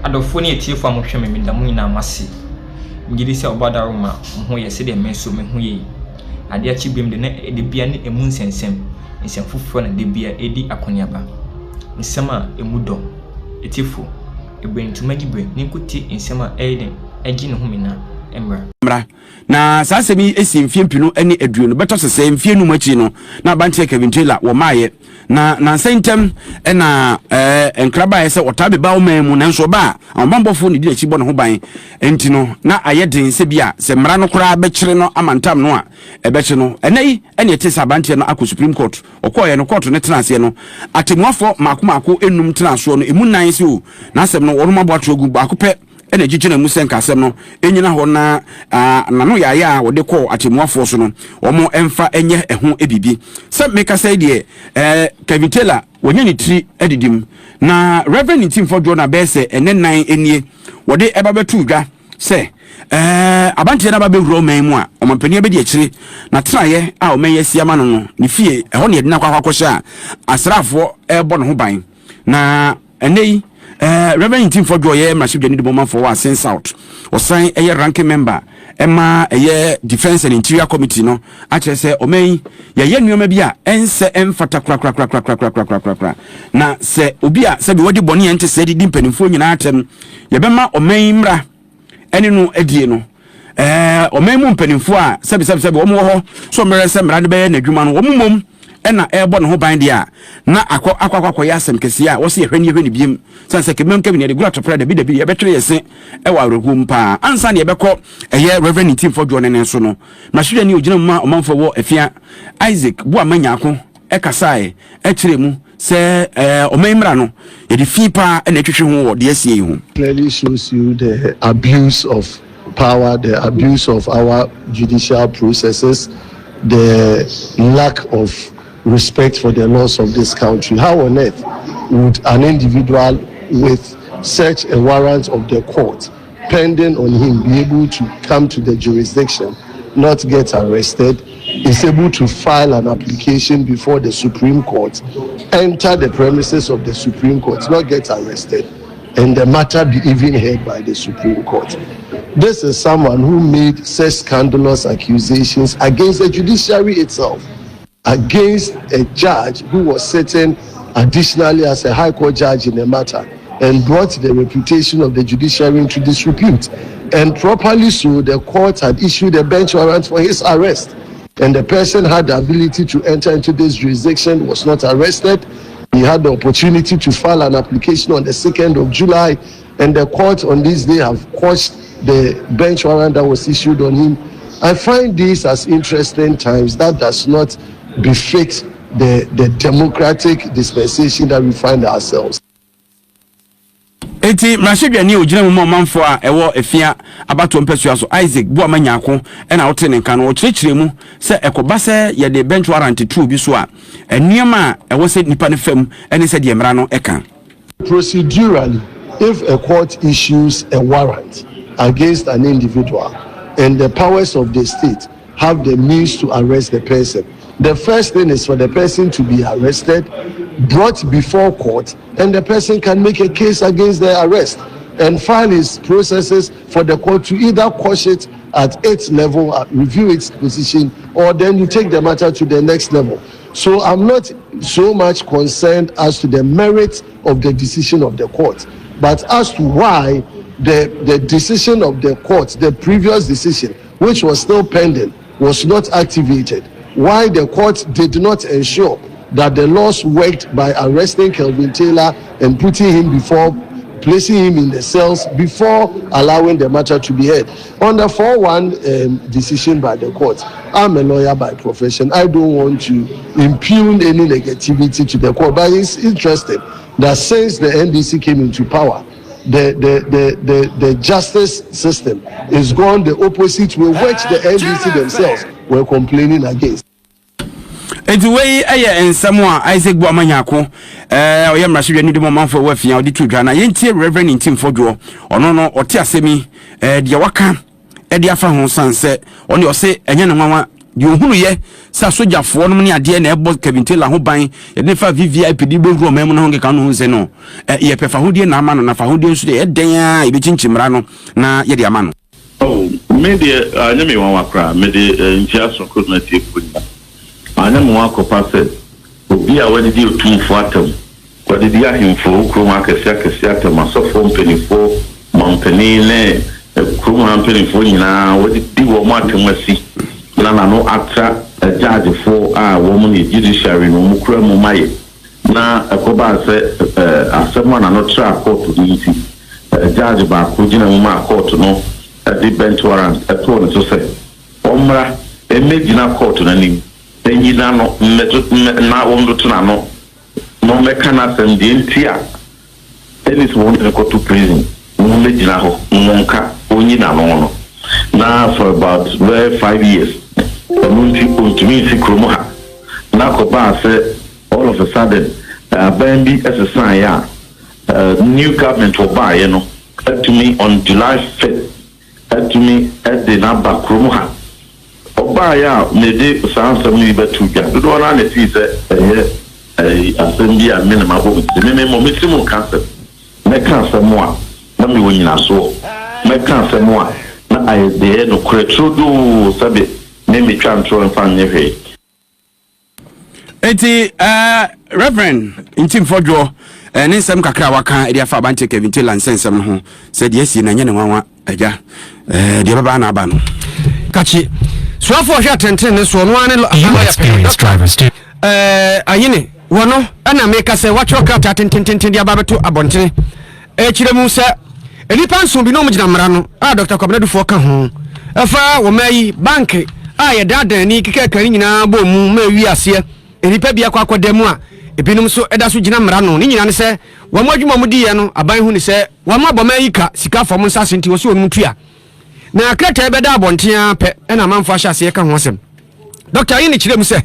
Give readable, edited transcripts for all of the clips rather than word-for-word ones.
adofo ne etie fo amhwe me da mu nyina amase ngiri se obadaroma ho ye se de meso me ho ye ade achi bem de na de bia ne emu nsensem nsem foforo na de bia edi akoniaba nsem a emu do etifo ebentuma gibe ne nkuti nsem a eden agi ne ho mina emra na saa semi esi mfie mpino ene aduo no beto sese mfie nu machi no na bantie Kevin Taylor wo maaye na sentem na enkraba yese otabe ba wo mamu na nso ba ambambofo ne di achi bo ne ho ban enti no na ayeden se bia se mra no kora be kire no amantam no a ebeche no enei ene etisa bantie no akọ Supreme Court okoye no court ne tenase no atemuafo makomako enum tenaso no emu nan se o na asem no woroma boato ogu ba akopɛ ene jijina musen kasem no enyina ho na nano yaya wo de ko atemuafo so no omo emfa enye eho ebibi se meka say de Kevin Taylor wonya ni tri edidim na Reverend Team for Jonah be se ene nan enie wo de eba betu dwa se abantie na ba be wuro man mu a omampani be de akire na traye a o menye siama no ne fie eho ne de na kwakwakwosha asrafo ebo no ho ban na enei Reverend Team for Joy Mashib Jenny Boma for was since out or sign a ranking member Emma a Defense and Interior Committee no actually say omei ye nneoma bia ense emfata kra na se obia se bi wodi boni ente se di mpanimfo nyina atem ye bema omei mra ene no adie no omei mu mpanimfo a se bi omo ho so mere se mra de be na adwuma no omumom ena ebo no ho ban dia na akwa yasem kese a wo se hwani biem sanse kemem kemi ne de gura topra da bi ye betre yese e wa awrehum pa ansa ne ye bekọ eye Reverend Team for John ne so no na hwede ne ogina mu omanfo wo afia Isaac bu amanyako e kasae e kire mu se omemra no ye de fi pa na twehwe ho wo de asie ho clearly shows you the abuse of power, the abuse of our judicial processes, the lack of respect for the laws of this country. How on earth would an individual with such a warrant of the court pending on him be able to come to the jurisdiction, not get arrested, is able to file an application before the Supreme Court, enter the premises of the Supreme Court, not get arrested, and the matter be even heard by the Supreme Court? This is someone who made such scandalous accusations against the judiciary itself, against a judge who was sitting additionally as a high court judge in a matter, and brought the reputation of the judiciary into disrepute. And properly so, the court had issued a bench warrant for his arrest, and the person had the ability to enter into this jurisdiction, was not arrested. He had the opportunity to file an application on the 2nd of July, and the court on this day have quashed the bench warrant that was issued on him. I find this as interesting times. That does not befit the democratic dispensation that we find ourselves. Eti mrashidwa ni ojina mu manfo a ewo efia abato mpesua so Isaac bu amanyako na wote ne nka no kirikire mu se ekoba se ye de bench warrant 2 bi so a eniema ewo se nipa ne fam ene se de mra no eka. Procedurally, if a court issues a warrant against an individual and the powers of the state have the means to arrest the person, the first thing is for the person to be arrested, brought before court, and the person can make a case against the arrest and file his processes for the court to either quash it at its level, review its position, or then you take the matter to the next level. So I'm not so much concerned as to the merits of the decision of the court, but as to why the decision of the court, the previous decision, which was still pending, was not activated. Why the court did not ensure that the laws worked by arresting Kevin Taylor and putting him before, placing him in the cells before allowing the matter to be heard. On the 4-1 decision by the court, I'm a lawyer by profession. I don't want to impugn any negativity to the court, but it's interesting that since the NDC came into power, the justice system is gone the opposite way, which the NDC themselves were complaining against. Eti wey ensamo a Isaac bu amanyako oyem rashidwa ni demo manfo wa fia odi tudwa na yentie Reverend Team for Joy ono no ote asemi de waka e de afa ho sanse oni ose enye ne nwanwa di ohunu ye sa sojafoɔ no ne ade na ɛbɔ Kevin Taylor ho ban ye ne fa VVIP di bogro memu no ho ka no nse no ye pefa hodie na ama no na fa hodie nso de ɛden a ye bekyinkyimra no na ye de ama no. Oh, media anyame wan wakra media intiaso recruitment efuni anyame wan kopa se obi a wadi di otumfo atam wadi di ahemfo kroma akɛse atam asɔfo mpanifo mampani ne kroma mpanifo nyina wadi di wo mo atam asi na no atra judge fo a wo mo ne judiciary no mu kura mu maye na akoba se asɛm na no tra court ni nti judge ba ko gina mu ma court no the bench warrant at all to say omra emegina court na nim enyina no na wondo tuna no mekana sem de ntia enis won go to prison no megina ho nka onyina no na for about 5 years to kromo ha na ko ba say all of a sudden bambi as a sign ya new government will buy you know to me on July 5th to me at the number Krumha. Obaya, maybe sounds of me but to get the door on it is a assembly and minimum minimum cancer. Make cancer more. Let me win your soul. Make cancer more. I dare no create do sabi. Name me transfer and find your head. Eti Reverend Intim Fodjo ne nsɛm kakra waka ede afa bante Kevin Taylor nsɛm no ho sɛ de asi na nyɛ ne wanwa agya de baba na aba no kachi suafo hwɛ atenten ne so no ane ayine wono ana meka sɛ watcho krata tenten de aba beto abɔntene kyerɛ mu sɛ enipa nso bi no mu gina mmara no a Dr. Kwabnadufo ka ho afa wo mai bank a yɛ dadan ni keka kan nyina bɔ mu ma wi ase enipa bia kwa akɔdam a ebinom so eda so gina mmara no ni nyina ne sɛ wo mo adwuma mu di ye no aban hu ne sɛ wo mo abɔma yi ka sika fam nsase nti wo so onum tua na krata ebeda abɔnten pɛ na manfo ahyase ka ho asɛm Dr. yi ne kyerɛ mu sɛ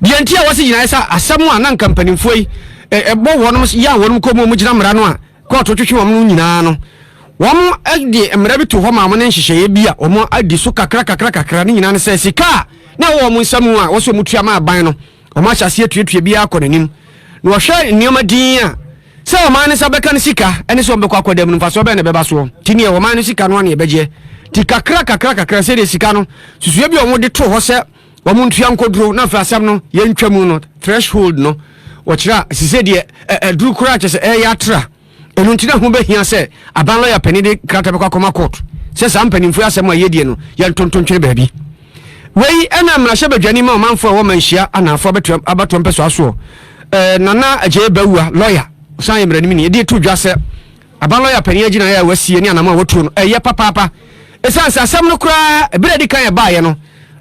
de anti a wose nyina sɛ asɛm a na nkampanimfo yi ɛbɔ wɔnom ya wɔnom kɔ mu gina mmara no a kɔɔto twetwe wɔn no nyinaa no wɔn ade mmara bi to hɔ ma wɔn nhyehyɛ bi a wɔn adi so kakra ne nyinaa ne sɛ sika na wɔn nsɛm a wɔso mu tua ma aban no wɔn ahyase atuatua bi akɔ n'anim na wɔhwɛ nneɛma din a sɛ wɔn ne sabɛka ne sika ɛne sɛ wɔn bɛkɔ akɔ dɛm no mfa so bɛn na bɛba so tini wɔn ne sika no ane ɛbɛgye ti kakra sɛ de sika no susua bi wɔn de to hɔ sɛ wɔn ntua nkoduro na fa asɛm no yɛntwa mu no threshold no wɔkyerɛ sise deɛ duru kora kyɛ sɛ ɛyɛ atra ɛno ntina ho bɛhia sɛ aban lɔya pani de krata bɛkɔ akɔma court sɛ saa mpanimfo asɛm a yɛdie no yɛntontwene baabi wei ɛna mmarahyɛ badwani ma ɔmanfo a wɔma nhyia anaafo abatɔ mpɛ so asoɔ nana agye bawua lɔya san yɛ mmaranim ne yɛde to dwa sɛ aban lɔya pani agyina yɛ a wasie ne anama a wɔtuo no ɛyɛ papaapa ɛsiane sɛ asɛm no koraa ɛberɛ di kan yɛbaeɛ no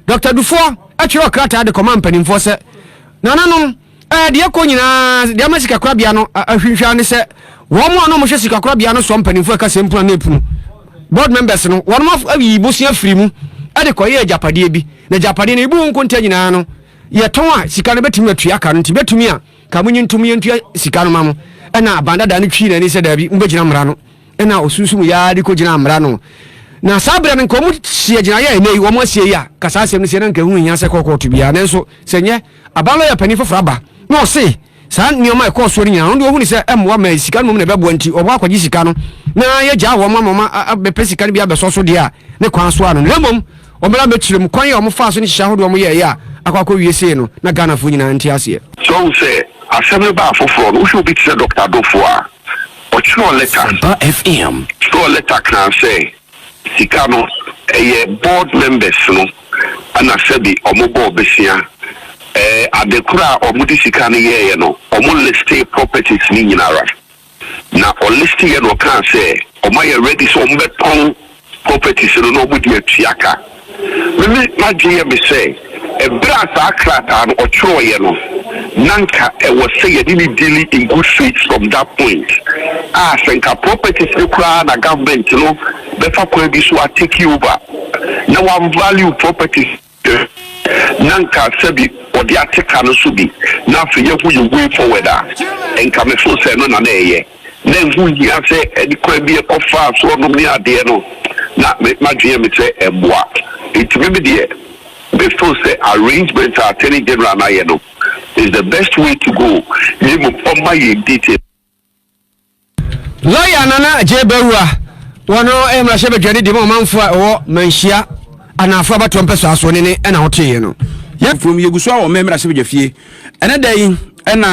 Dr. Dufoɔ atwerɛ krataa de kɔma mpanimfoɔ sɛ nananom deɛ kɔ nyinaa deɛ ama sika korabea no ahwehwɛ ne sɛ wɔn mu a no mo hwɛ sika korabea no so mpanimfoɔ ka sɛ mpuna na epunu board members no wɔn mo ayi bosia firi mu ade kɔyɛ japadeɛ bi na japadeɛ no ibu nkonta nyinaa no yɛtɔn a sika no betumi atua ka no nti betumi a ka munyi ntum yɛntua sika no ma mo ɛna abandada no twi na ni sɛ dabi mbɛgyina mmara no ɛna osunsum ya de kɔ gyina mmara no na sabra no nkomu sie gyina yɛ nei wɔn asie ya kasa asɛm no sie na nka hu nya sɛ kɔkɔ to bia nanso sɛ nyɛ abalo yɛ pani foforo aba na ɔse saa nneɛma ɛkɔ so no nyina no hu ni sɛ ɛmmoa ma sika no mu na bɛboa nti ɔbɔ akɔgye sika no na yɛgya wɔn mama abɛpɛ sika no bi abɛsɔ so deɛ a ne kwan so ano lemom ɔmra bɛkyerɛ mu kwan yɛ ɔmo fa so ne hyehyɛ ahodoɔ ɔmo yɛ a akɔ wie sei no na Ghana fo nyina nti aseɛ so sɛ asɛm no ba foforo no wohwɛ obi te sɛ Dr. Dofo a ɔkyerɛ letter FM kyerɛ letter kan sɛ sika no board members no ana sɛbi ɔmo bɔ besia adekora ɔmo di sika no yɛyɛ no ɔmo list properties ni nyinara na list yɛ no kan sɛ ɔmo yɛ ready so ɔmo bɛtɔn properties no na ɔmo di atuaka mimi na gye me sɛ ebra saa krata no ɔkyerɛ yɛ no nanka ɛwɔ sɛ yɛ ni dealing in good faith from that point sɛnka properties no kura na government no bɛfa kwa bi so a take over na one value properties nanka sɛbi ɔde ateka no so bi na afei yɛhu yɛ way forward a ɛnka mefo sɛ no na ɛyɛ na ɛhu hia sɛ ɛde kwa bi ɛkɔfa so ɔnom ne adeɛ no na madwene me sɛ ɛboa ɛtumi bi deɛ before say arrangement attorney general na yeno is the best way to go. You must form my detail. Lawyer Nana Jeberua, one of Emma Shebe Jenny de Monfort or Manshia, and our father to Empesa Sonine and out, you know. Yet from Yugoslavia or member of Fee, and a day, and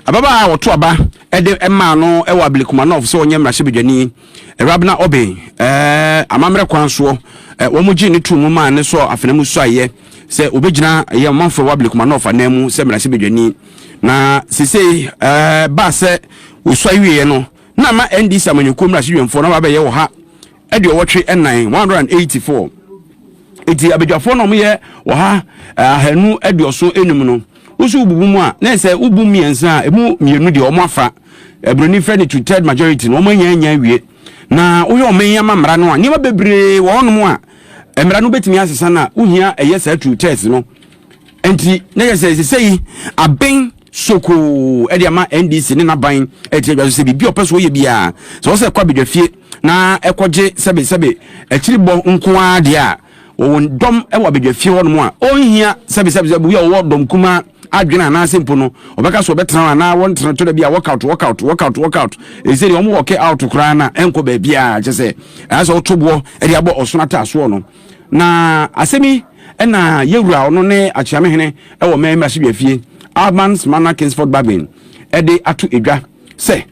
Ababa or Twaba, Ede Emano, Ewa Blikumanov, so Yam Rashibi Jenny, a Rabna Obe, a Mamra Quanso, a Omogini to Muman, so a Fenemusaye, say Obejina, a young month for Wablikumanov, and Nemu, Sem Rashibi Jenny. Na, si say, Basse, we saw you know. Na ma NDC amanyukom na hwe mfo na ba ye wo ha e de wotwe N9 184 eti abedwafo no mo ye wo ha hanu aduoso enum no usu ububu mu a na se ubu miensa a emu mienu de omo afa ebroni friend to third majority no manya wie na wo ye omenya mamra no a niba bebre wo no mu a emra no betimi asesa na uhia eye sa to test no enti na ye se aben soko ediama NDC ne na ban etebia so bi opeso ye bia so se kwa bedwafie na ekoje sebe ekiribɔ nko ade a wo dom ewa bedwafie ho no a onhia sebe bi wo dom kuma adwena na asempo no obeka so obetena na won tena to da bia workout ezeri omo work out kura na enko ba bia kyese aso tobo ede abo osonata so no na asemi na yewura ono ne achiamehene ewo memra hye Albans Mana Kingsford Babin ede atu edwa se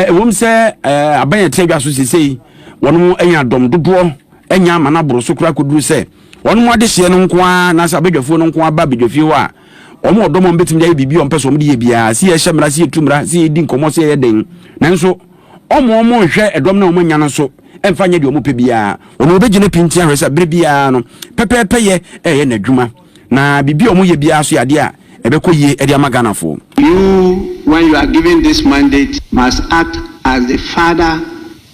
ewom se abanye tebia so sesei wono enya dom dodo enya mana boro so kura koduru se wono ade hye no nko a na sa bedwafo no nko aba bedwafie ho a omo odomo betim ya bibi on peso omde ye bia si ye hyemra si etumra si edi nkomo se ye den nanso omo hwe edom na omo nya no so emfa nya de omo pe bia wono obegine pinti ahwesa bre bia no pepepe ye eye na dwuma na bibi omo ye bia so ade a you, when you are given this mandate, must act as the father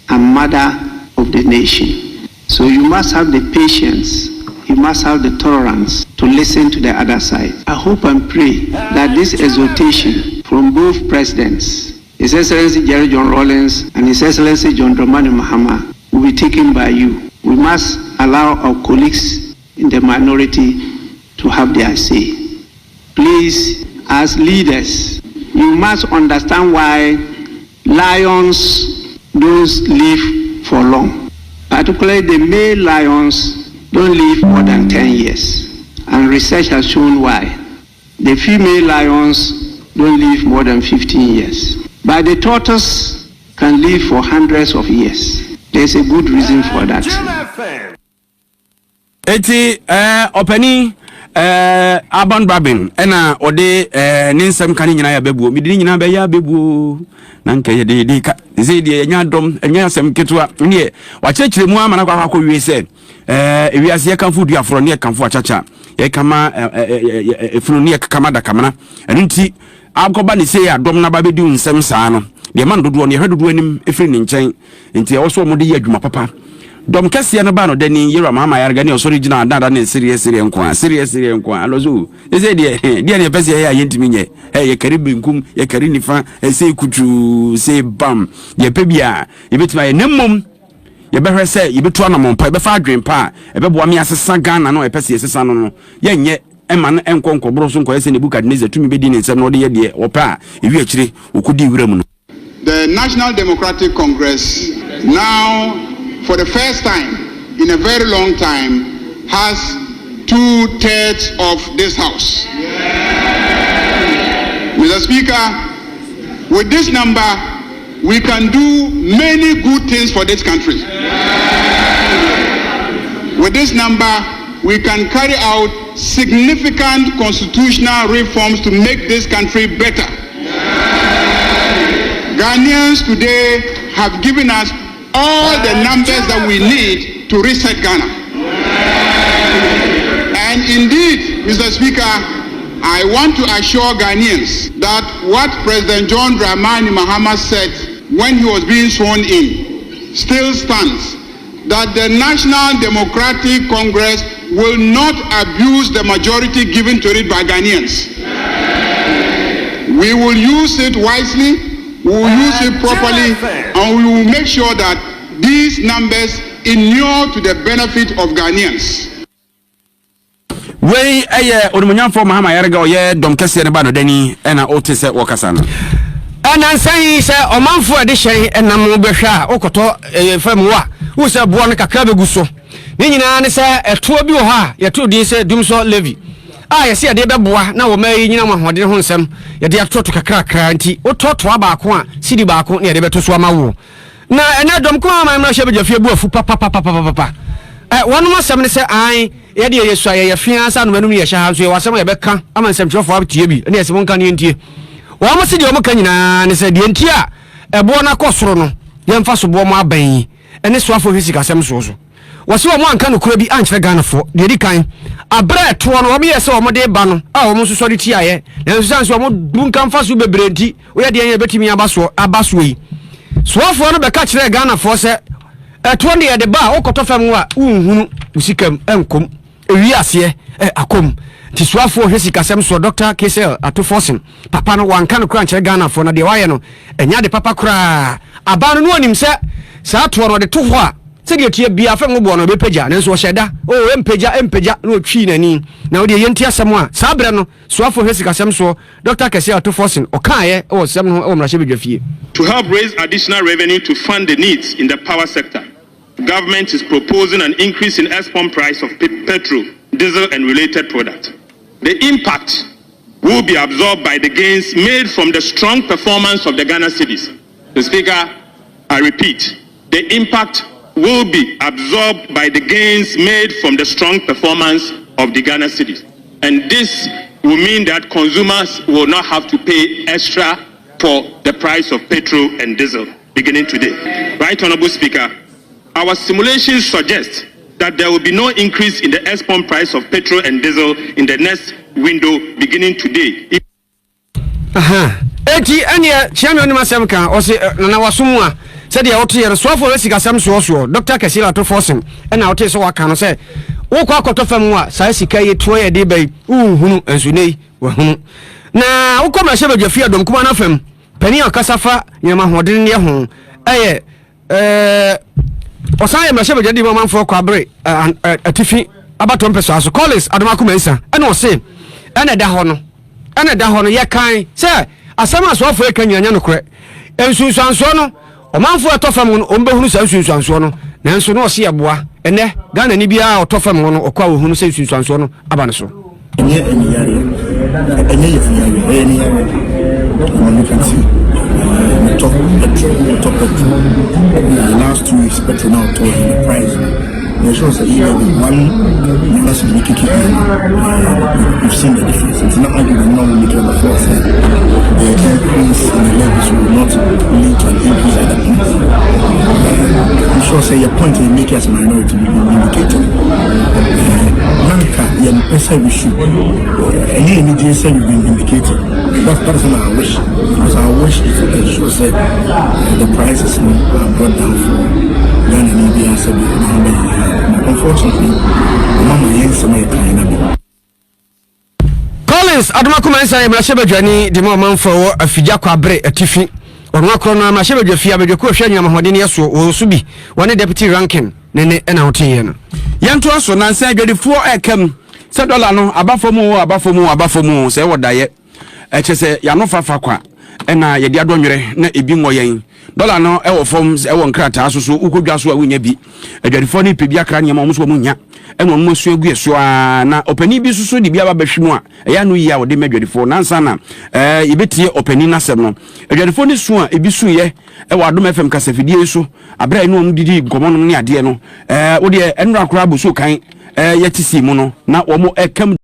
and mother of the nation. So you must have the patience, you must have the tolerance to listen to the other side. I hope and pray that this exhortation from both presidents, His Excellency Jerry John Rawlings and His Excellency John Dramani Mahama, will be taken by you. We must allow our colleagues in the minority to have their say. Please, as leaders, you must understand why lions don't live for long. Particularly the male lions don't live more than 10 years. And research has shown why. The female lions don't live more than 15 years. But the tortoise can live for hundreds of years. There's a good reason for that. Openi Aban Babin ena ode ninsem kan nyina ya bebuo midini nyina be ya bebuo na nka ye de ka ze de nya dom nya asem ketua ne wa chechire mu amana kwa kwa wie se ewiase ye kanfu du afro ne kanfu achacha ye kama efunu ne kama da kamana enti akoba ne se ya dom na ba be du nsem saa no de man dodo ne hwedodo anim efiri ne nchen enti e wo so mo de ye adwuma papa dom kase no ba no dani yera mama yarga ne original dada ne serious nko alozo eze de ne pese ya yentimi nye ye karibi nkum ye kari nifa se kutu se bam ye pebia ye betima ye nemmom ye behwe se ye betu anamompa ye befa adwen pa ye beboa me asesa Ghana no ye pese ye sesa no ye nye ema no enkonko bro so nko ye se Nebukadnezar tumi bedi ne nsem no de ye de opa ewi akire okudi wiram no. The National Democratic Congress now, for the first time in a very long time, has 2/3 of this House. Mr. Speaker, with this number, we can do many good things for this country. With this number, we can carry out significant constitutional reforms to make this country better. Ghanaians today have given us all the numbers that we need to reset Ghana. And indeed, Mr. Speaker, I want to assure Ghanaians that what President John Dramani Mahama said when he was being sworn in still stands, that the National Democratic Congress will not abuse the majority given to it by Ghanaians. We will use it wisely, we will use it properly, and we will make sure that these numbers inure to the benefit of Ghanaians. we onumunyanfo mahama yarega oye dom kese ne ba no dani na otese wokasa no ana nsan se omanfo edition enam behwa okoto fam wa wo se bo no kakra beguso ni nyina ne se eto bi wo ha yeto din se dumso levy yesi ade beboa na wo mai nyina mahode ho nsem yede atoto kakra nti ototo abaako a sidi baako ne yede beto so amawo na ene dom ko ama mra hye begafie bu afu papa wonu masem ne se an yede yesu aye fia sa no manum ye hya hanso ye wasem ye beka ama nsem twofo abetie bi ne yesi wonka ne ntie wo mo se de wo ka nyina ne se de ntie a ebo na kosoro no ye mfa so bo mo aban ene so afo hwisi kasem so wasi wo mo anka no kura bi ankyere ganafo de di kan abre to no wo me yese wo mo de ba no a wo mo so de ti aye na nsusan so wo mo dunka mfa so bebrenti wo ye de ye betimi abaso yi so afo no be ka kyere ganafo se to ne ye de ba wo koto fam wa unhunu usikam enkom ewi ase akom ti so afo hwesi kasem so Dr. KSL atofosin papa no wanka no kura ankyere ganafo na de waye no enya de papa kura aba no onim se sa to no de to ho a se de tie bia fa ngobo no be pagya ne so hyeda empagya no twi nani na wo de yenti asem a sa bre no so afo hwesi kasem so Dr. KSL atofosin okaye o sem no o mrahye bedwafie. To help raise additional revenue to fund the needs in the power sector, government is proposing an increase in export price of petrol, diesel and related products. The impact will be absorbed by the gains made from the strong performance of the Ghana cedis. The Speaker, I repeat, the impact will be absorbed by the gains made from the strong performance of the Ghana cedis. And this will mean that consumers will not have to pay extra for the price of petrol and diesel beginning today. Right, Honorable Speaker, our simulations suggest that there will be no increase in the export price of petrol and diesel in the next window beginning today. Eti anya chiame oni masem kan o se na wasomu a se de woto yere so afo resika sam so Dr. KSL atofosin na woto se waka no se wo kwa akoto fam a sa sika ye to ye de bai uhunu ensunei wo hunu na wo ko mrahye bedwafie dom kuma na fam pani akasafa nyama hoden ne ho osan ye mrahye bedwadi mamanfo kwa bre atifi abato mpeso aso Collins adomako mensa ena o se ena da ho no ye kan se asama so afo eka nyanya no kore ensunsuanso no omanfo atofam no ombehunu sa ensunsuanso no nanso no ose yeboa ene Ghana ni bia otofam no okwa wo hunu sa ensunsuanso no aba ne so enye top petrol. The last 2 weeks, petrol now told the price. There's also one that's the kicking. We've seen the difference. It's not arguing now we can afford the increase in the levels will not lead to an increase at the price. I'm sure say your point you make as a minority will be indicated. Nanka, your person we should any immediate say will be indicated. That is not our wish. Because our wish is to ensure that the prices are brought down for Ghana and India. Unfortunately, Mama Yensa may kind of Collins adomako mensa ye mrahye bedwani de ma manfo afigya kwabre atifi ono akro no mrahye bedwafia bedwako hwa nyama hodene yeso wo so bi wone deputy ranking ne na hotiye no yanto aso nansa adwadifo ekam se dollar no abafomu se wodaye echese yano fafa kwa na yedi adonwere na ebi ngoyen dollar no ewo fom ewo nkrata asoso ukodwa so a wonya bi adwadifo ne pebi akra nyama omo so munya eno no so agu eso na opani bi susu di bia babahwemu a eya no yi a wode madwadifo nansa na yebetie opani nasem no adwadifo ne so a ebi su ye ewo adom fm kasafidie so abra eno om didi nkomo no ne ade no wode enra akra bo so kan yetisi mu no na omo ekam